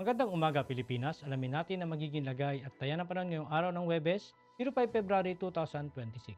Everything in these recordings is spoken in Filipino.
Magandang umaga Pilipinas, alamin natin ang magiging lagay at taya ng panahon ngayong araw ng Huwebes, 5 February 2026.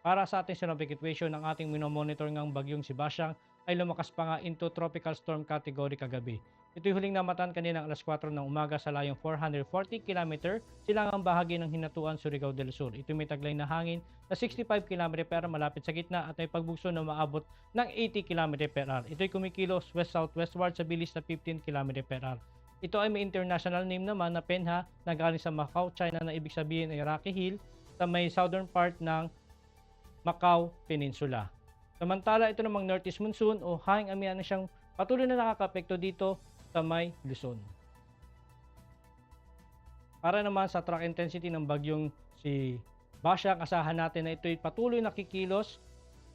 Para sa ating synoptic equation, ang ating minomonitor ngang bagyong si Basyang ay lumakas pa nga into tropical storm category kagabi. Ito'y huling namatan kaninang alas 4 ng umaga sa layong 440 km silangang bahagi ng Hinatuan, Surigao del Sur. Ito may taglay na hangin na 65 km per hour malapit sa gitna at may pagbugso na maabot ng 80 km per hour. Ito'y kumikilos west-southwestward sa bilis na 15 km per hour. Ito ay may international name naman na Penha na galing sa Macau, China na ibig sabihin ay Rocky Hill sa may southern part ng Macau Peninsula. Samantala, ito namang northeast monsoon o hanging amihan na siyang patuloy na nakakapekto dito sa may Luzon. Para naman sa track intensity ng bagyong si Basyang, asahan natin na ito'y patuloy na kikilos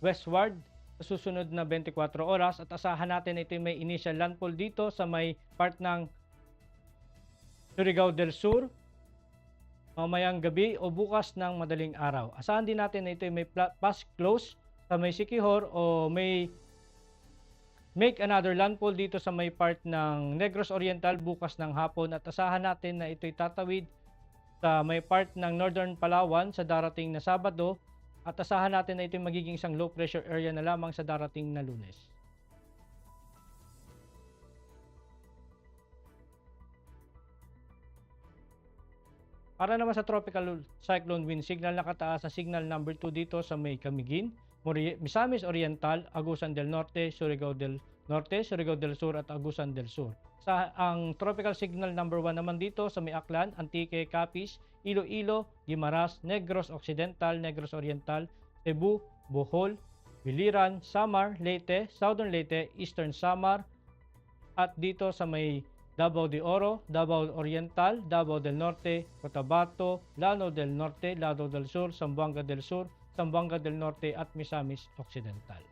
westward sa susunod na 24 oras at asahan natin na ito'y may initial landfall dito sa may part ng Surigao del Sur mamayang gabi o bukas ng madaling araw. Asahan din natin na ito'y may pass close sa may Siquijor o may make another landfall dito sa may part ng Negros Oriental bukas ng hapon at asahan natin na ito'y tatawid sa may part ng Northern Palawan sa darating na Sabado at asahan natin na ito'y magiging isang low pressure area na lamang sa darating na Lunes. Para naman sa tropical cyclone wind signal, nakataas sa signal number 2 dito sa may Camiguin, Misamis Oriental, Agusan del Norte, Surigao del Norte, Surigao del Sur at Agusan del Sur. Ang tropical signal number 1 naman dito sa may Aklan, Antique, Capiz, Iloilo, Guimaras, Negros Occidental, Negros Oriental, Cebu, Bohol, Biliran, Samar, Leyte, Southern Leyte, Eastern Samar at dito sa may Davao de Oro, Davao Oriental, Davao del Norte, Cotabato, Lanao del Norte, Lanao del Sur, Zamboanga del Sur, Zamboanga del Norte at Misamis Occidental.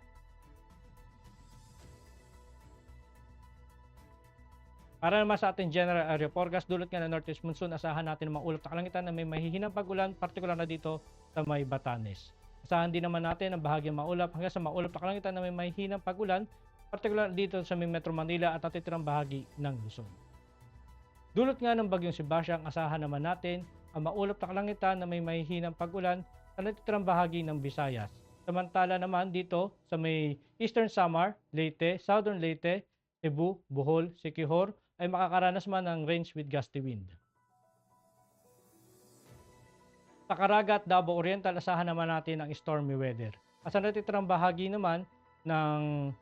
Para naman sa ating general area forecast, dulot nga ng northeast monsoon, asahan natin ang mga ulap na kalangitan na may mahihinang pag-ulan, partikular na dito sa may Batanes. Asahan din naman natin ang bahagyang maulap hanggang sa maulap na kalangitan na may mahihinang pag-ulan, partikular dito sa may Metro Manila at natitirang bahagi ng Luzon. Dulot nga ng bagyong si Basyang, asahan naman natin ang maulap na kalangitan na may mahihinang pag-ulan sa natitirang bahagi ng Visayas. Samantala naman dito sa may Eastern Samar, Leyte, Southern Leyte, Cebu, Bohol, Siquijor ay makakaranas man ng range with gusty wind. Sa Caraga at Davao Oriental, asahan naman natin ang stormy weather. At sa natitirang bahagi naman ng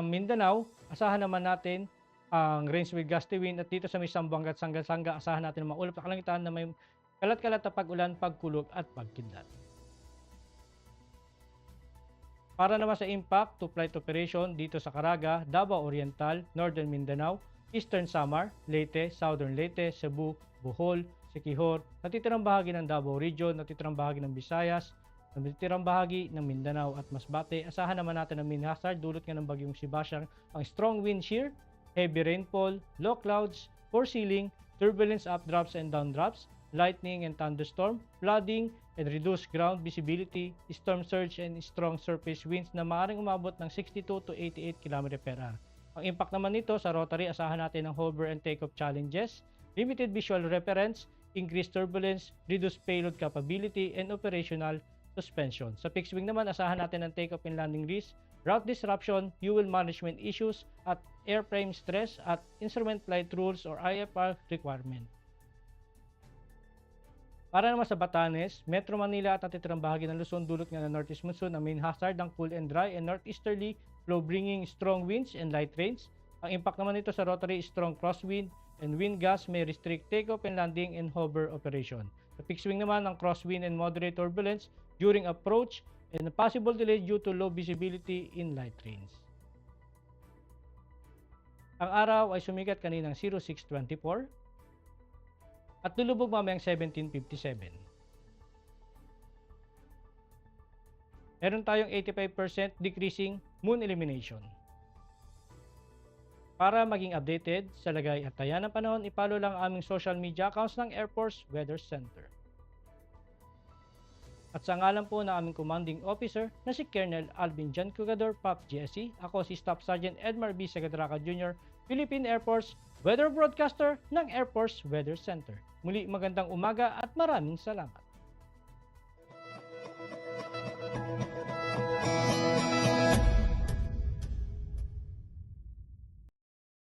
Mindanao, asahan naman natin ang range with gusty wind at dito sa may Zamboanga at Sanga-Sanga, asahan natin ang maulap na kalangitan na may kalat-kalat na pag-ulan, pagkulog at pagkidlat. Para naman sa impact to flight operation dito sa Caraga, Davao Oriental, Northern Mindanao, Eastern Samar, Leyte, Southern Leyte, Cebu, Bohol, Siquijor, natitirang bahagi ng Davao Region, natitirang bahagi ng Visayas, natitirang bahagi ng Mindanao at Masbate. Asahan naman natin ang main hazard dulot nga ng bagyong si Basyang ang strong wind shear, heavy rainfall, low clouds, poor ceiling, turbulence updrafts and downdrafts, lightning and thunderstorm, flooding and reduced ground visibility, storm surge and strong surface winds na maaaring umabot ng 62 to 88 km per hour. Ang impact naman nito sa rotary, asahan natin ng hover and takeoff challenges, limited visual reference, increased turbulence, reduced payload capability, and operational suspension. Sa fixed wing naman, asahan natin ng takeoff and landing risk, route disruption, fuel management issues, at airframe stress at instrument flight rules or IFR requirement. Para naman sa Batanes, Metro Manila at natitirang bahagi ng Luzon, dulot nga ng northeast monsoon, ang main hazard ng cool and dry and northeasterly flow bringing strong winds and light rains. Ang impact naman nito sa rotary, strong crosswind and wind gusts may restrict takeoff and landing and hover operation. Sa fixed wing naman, ang crosswind and moderate turbulence during approach and a possible delay due to low visibility in light rains. Ang araw ay sumikat kaninang 0624 at lulubog mamayang 1757. Meron tayong 85% decreasing moon illumination. Para maging updated sa lagay at taya ng panahon, ipalo lang aming social media accounts ng Air Force Weather Center. At sa ngalan po ng aming commanding officer na si Colonel Alvin John Cugador, PAP GSC, ako si Staff Sergeant Edmar B. Sagadraca Jr., Philippine Air Force, weather broadcaster ng Air Force Weather Center. Muli magandang umaga at maraming salamat.